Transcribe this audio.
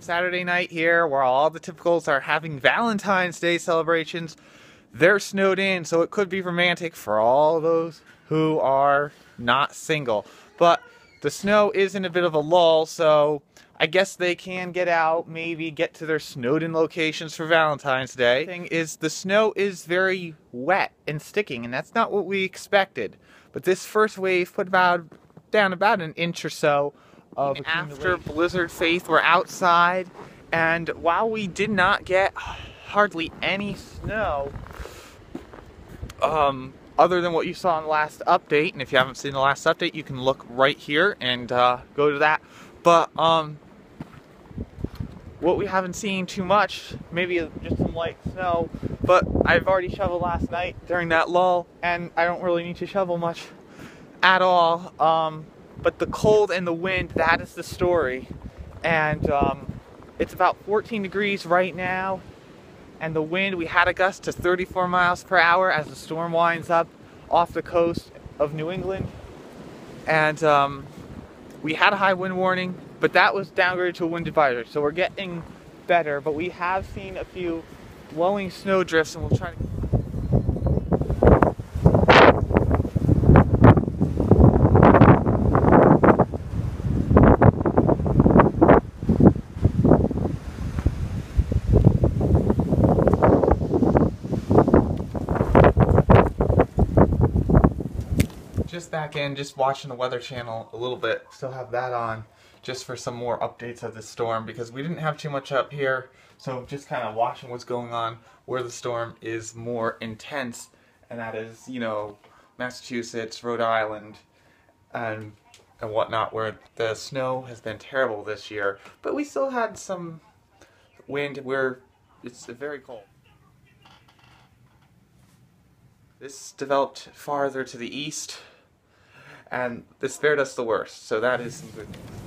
Saturday night here, where all the typicals are having Valentine's Day celebrations. They're snowed in, so it could be romantic for all those who are not single. But the snow is in a bit of a lull, so I guess they can get out, maybe get to their snowed in locations for Valentine's Day. The thing is, the snow is very wet and sticking, and that's not what we expected. But this first wave put down about an inch or so of after blizzard faith. We're outside, and while we did not get hardly any snow, other than what you saw in the last update, and if you haven't seen the last update, you can look right here and go to that. But what we haven't seen too much, maybe just some light snow, but I've already shoveled last night during that lull, and I don't really need to shovel much at all. But the cold and the wind, that is the story. And it's about 14 degrees right now. And the wind, we had a gust to 34 miles per hour as the storm winds up off the coast of New England. And we had a high wind warning, but that was downgraded to a wind advisory. So we're getting better, but we have seen a few blowing snow drifts, and we'll try to... Just back in, just watching the Weather Channel a little bit. Still have that on just for some more updates of the storm, because we didn't have too much up here. So just kind of watching what's going on where the storm is more intense, and that is, you know, Massachusetts, Rhode Island, and whatnot, where the snow has been terrible this year. But we still had some wind where it's very cold. This developed farther to the east, and this spared us the worst, so that is some good news.